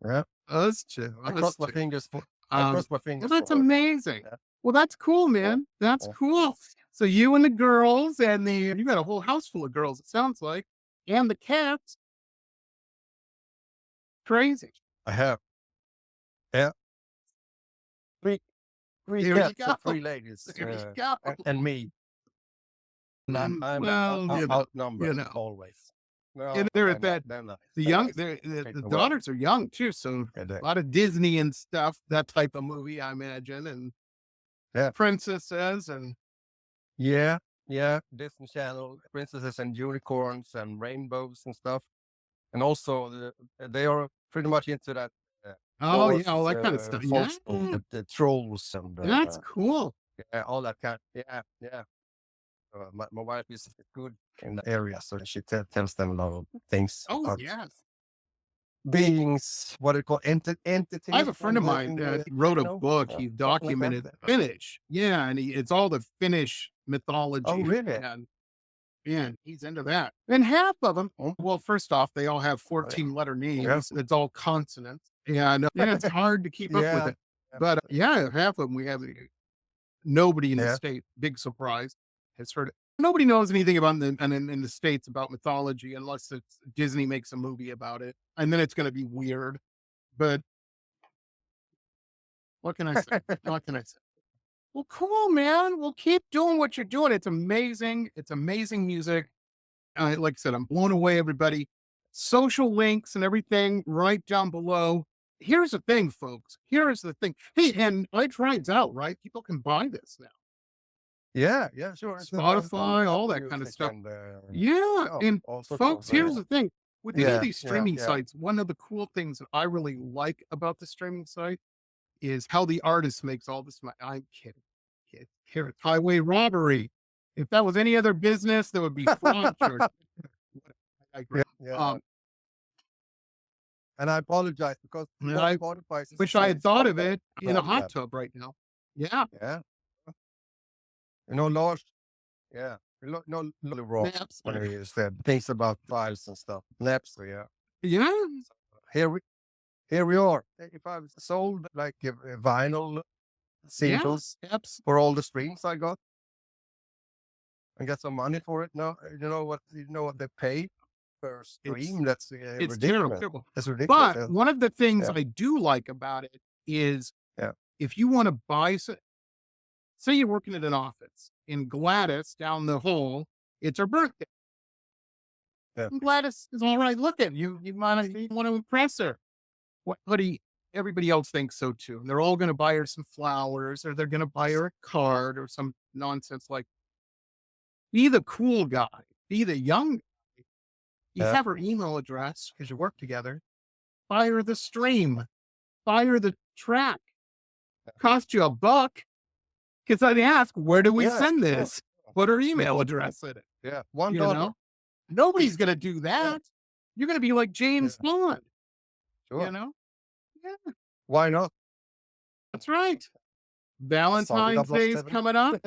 yeah. us too. I Us cross my too. fingers for. I Um, cross my well, fingers that's for her. amazing. Yeah, Well, that's cool, yeah, man. That's yeah. cool. So you and the girls you got a whole house full of girls, it sounds like, and the cats. Crazy. I have. Yeah, three There you cats go. and three ladies, There you go. and me. And I'm Well, outnumbered always. No, they're they're at that. they're nice. The They're young, nice. the Treat me well. daughters are young too, so Yeah, a lot of Disney and stuff, that type of movie, I imagine, and yeah, princesses and yeah, yeah. Disney Channel, princesses and unicorns and rainbows and stuff, and also they are pretty much into that. oh yeah, Forest, all that kind of stuff. Yeah, forest, the trolls and that's cool. yeah, all that kind. Yeah, yeah. My wife is good in the area, so she tells them a lot of things Oh about yes. beings, what do you call entities I have a friend of mine in that wrote a book. He stuff like documented that. Finnish. Yeah, and it's all the Finnish Oh, mythology, really? and he's into that. And half of them, Oh, well, first off, they all have oh, yeah. 14-letter Yeah, names. It's all consonants, and it's hard to keep up with yeah, it. But yeah, half of them we have. Nobody in the yeah, state, big surprise, has heard it. Nobody knows anything about in the States about mythology unless Disney makes a movie about it, and then it's going to be weird. But what can I say? What can I say? Well, cool, man. Well, keep doing what you're doing. It's amazing. It's amazing music. Like I said, I'm blown away, everybody. Social links and everything right down below. here's the thing, folks. Here's the thing. Hey, and I tried it out, right? People can buy this now. Yeah, sure. Spotify, all that kind of stuff. And, Yeah. And folks, here's the thing. With any of these Yeah, streaming sites, one of the cool things that I really like about the streaming site is how the artist makes all this money. I'm kidding. Here, it's highway robbery. If that was any other business, there would be fraud charges. I agree. Yeah. And I apologize because I Spotify is wish I had thought of it in a about hot that. tub right now. Yeah. Yeah. You know, Lars. Yeah. No, wrong when Napster. he said things about files and stuff. Napster, yeah. Yeah. Here we are. If I've sold like vinyl singles for all the streams I got and get some money for it, no, you know what they pay per stream? That's It's ridiculous. terrible. That's ridiculous. But one of the things I do like about it is if you want to buy, say you're working at an office in Gladys down the hall, it's her birthday. Yeah. And Gladys is all right looking. You want to impress her. Everybody else thinks so too. And they're all going to buy her some flowers, or they're going to buy her a card or some nonsense like, be the cool guy, be the young guy. You have her email address because you work together. Buy her the stream, buy her the track. Cost you $1. Because I'd ask, where do we send this? Put her email address in it. Yeah, $1. You know? Nobody's going to do that. You're going to be like James Bond. Sure. You know? Yeah. Why not? That's right. Valentine's Day is coming up.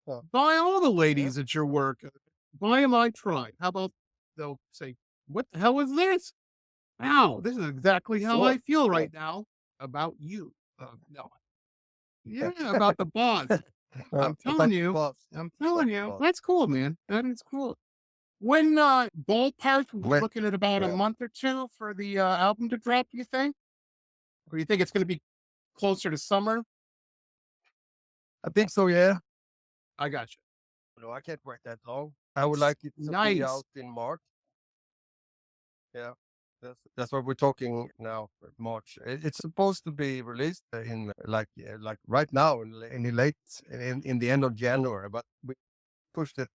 Buy all the ladies at your work. Buy them I tried. How about they'll say, what the hell is this? Wow, this is exactly how I feel right now about you. No. Yeah, about the boss. I'm telling you. That's cool, man. That is cool. When ballpark, we're looking at about a month or two for the album to drop, you think? Or you think it's going to be closer to summer? I think so, yeah. I got you. No, I can't wait that long. I would like it to be out in March. Yeah, that's what we're talking now. March. It's supposed to be released in like right now in the end of January, but we pushed it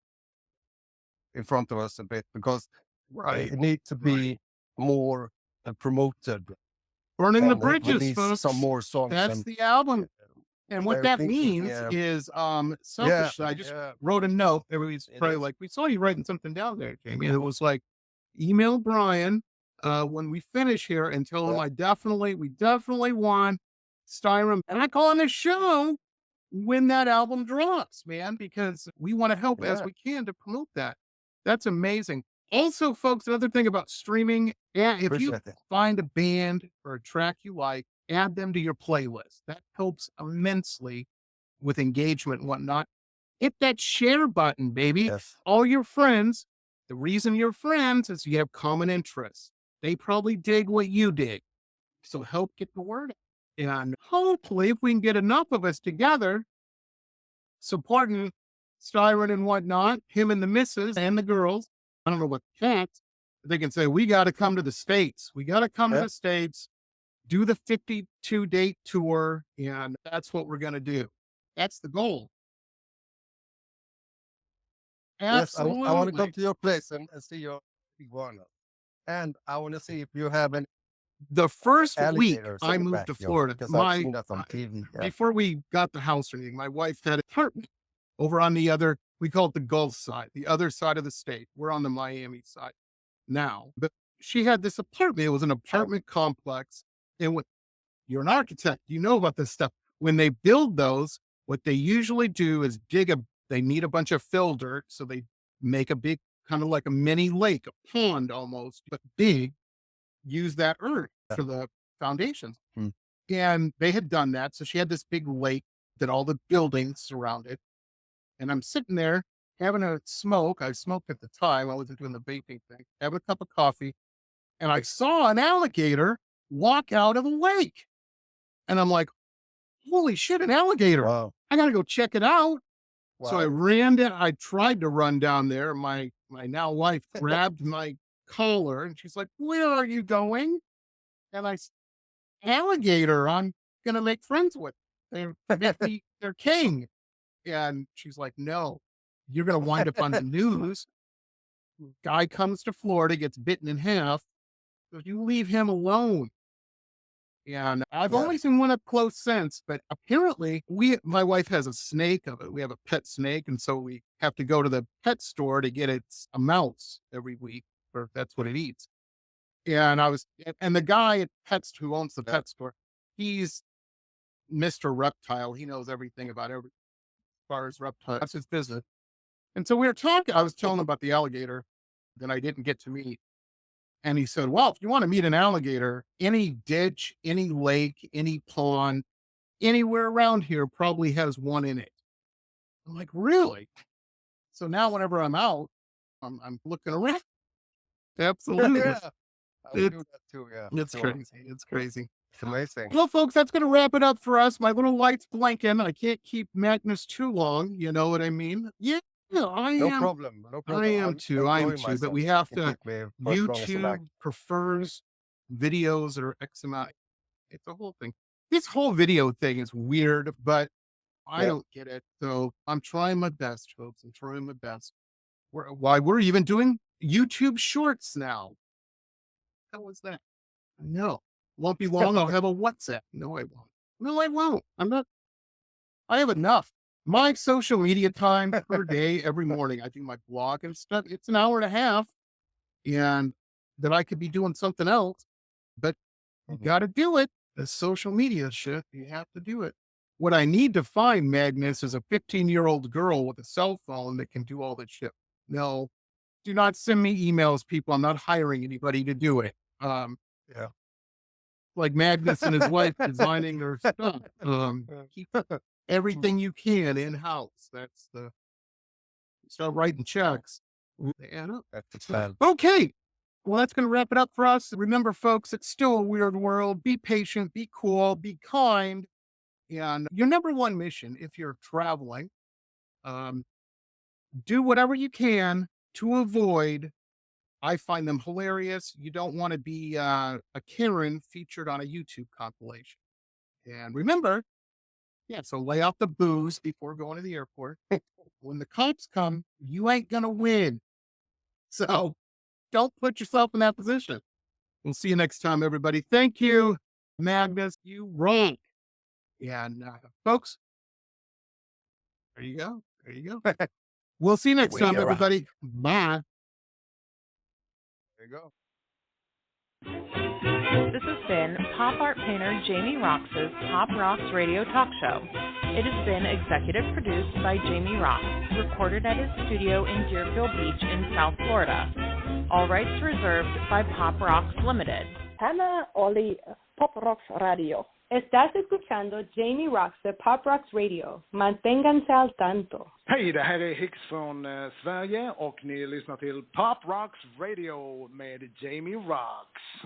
in front of us a bit because it needs to be more promoted. Burning the bridges, folks. Some more songs. That's the album. And what that means is selfishly, I just wrote a note. Everybody's probably like, we saw you writing something down there, Jamie. And it was like, email Brian when we finish here and tell him we definitely want Styrén back on the show when that album drops, man, because we want to help as we can to promote that. That's amazing. Also, folks, another thing about streaming, if you find a band or a track you like, add them to your playlist. That helps immensely with engagement and whatnot. Hit that share button, baby. Yes. All your friends, the reason you're friends is you have common interests. They probably dig what you dig. So help get the word out. And hopefully, if we can get enough of us together, supporting Styrén and whatnot, him and the missus and the girls, I don't know what the cats, they can say, we got to come to the States. We got to come to the States, do the 52-date tour, and that's what we're going to do. That's the goal. Absolutely. Yes, I want to come to your place and see your iguana. And I want to see if you have an the first week I moved to Florida. Before we got the house or anything, my wife had an apartment over on the other, we call it the Gulf side, the other side of the state. We're on the Miami side now. But she had this apartment. It was an apartment complex. And when you're an architect, you know about this stuff. When they build those, what they usually do is they need a bunch of fill dirt. So they make a big, kind of like a mini lake, a pond almost, but big, use that earth for the foundations. And they had done that. So she had this big lake that all the buildings surrounded. And I'm sitting there having a smoke. I smoked at the time. I wasn't doing the vaping thing. Having a cup of coffee. And I saw an alligator walk out of the lake. And I'm like, holy shit, an alligator. Wow. I got to go check it out. Wow. So I ran down. I tried to run down there. My now wife grabbed my collar and she's like, where are you going? And I alligator I'm going to make friends with. They're king. And she's like, no, you're going to wind up on the news. Guy comes to Florida, gets bitten in half. So you leave him alone. And I've only seen one up close since, but apparently my wife has a snake of it. We have a pet snake. And so we have to go to the pet store to get a mouse every week, or that's what it eats. And the guy at Pets who owns the pet store, he's Mr. Reptile. He knows everything about as far as reptiles. That's his business. And so we were talking, I was telling him about the alligator that I didn't get to meet. And he said, well, if you want to meet an alligator, any ditch, any lake, any pond, anywhere around here probably has one in it. I'm like, really? So now whenever I'm out, I'm looking around. Absolutely. Yeah. I would do that too, yeah. It's crazy. It's crazy. It's amazing. Well, folks, that's going to wrap it up for us. My little light's blinking. I can't keep Magnus too long. You know what I mean? Yeah, I No am. problem. No problem. I am too. I am too. But we have to. YouTube YouTube prefers videos that are X amount. It's a whole thing. This whole video thing is weird, but I don't get it. So I'm trying my best, folks. I'm trying my best. We're even doing YouTube Shorts now. How was that? No. Won't be long. I'll have a WhatsApp. No, I won't. No, I won't. I'm not. I have enough. My social media time per day, every morning, I do my blog and stuff. It's an hour and a half, and that I could be doing something else, but you got to do it. The social media shit, you have to do it. What I need to find, Magnus, is a 15-year-old girl with a cell phone that can do all that shit. No, do not send me emails, people. I'm not hiring anybody to do it. Like Magnus and his wife designing their stuff. Keep everything you can in-house. That's start writing checks. They add up. That's the plan. Okay. Well, that's going to wrap it up for us. Remember, folks, it's still a weird world. Be patient, be cool, be kind. And your number one mission, if you're traveling, do whatever you can to avoid. I find them hilarious. You don't want to be a Karen featured on a YouTube compilation. And remember, so lay out the booze before going to the airport. When the cops come, you ain't going to win. So don't put yourself in that position. We'll see you next time, everybody. Thank you, Magnus. You rock. And folks, there you go. There you go. We'll see you next time, everybody. Bye. There you go. This has been pop art painter Jamie Roxx's Pop Roxx Radio Talk Show. It has been executive produced by Jamie Roxx, recorded at his studio in Deerfield Beach in South Florida. All rights reserved by Pop Roxx Limited. Hannah Oli, Pop Roxx Radio. Estás escuchando Jamie Roxx de Pop Roxx Radio. Manténganse al tanto. Hej, det här är Hicks från Sverige och ni lyssnar till Pop Roxx Radio med Jamie Roxx.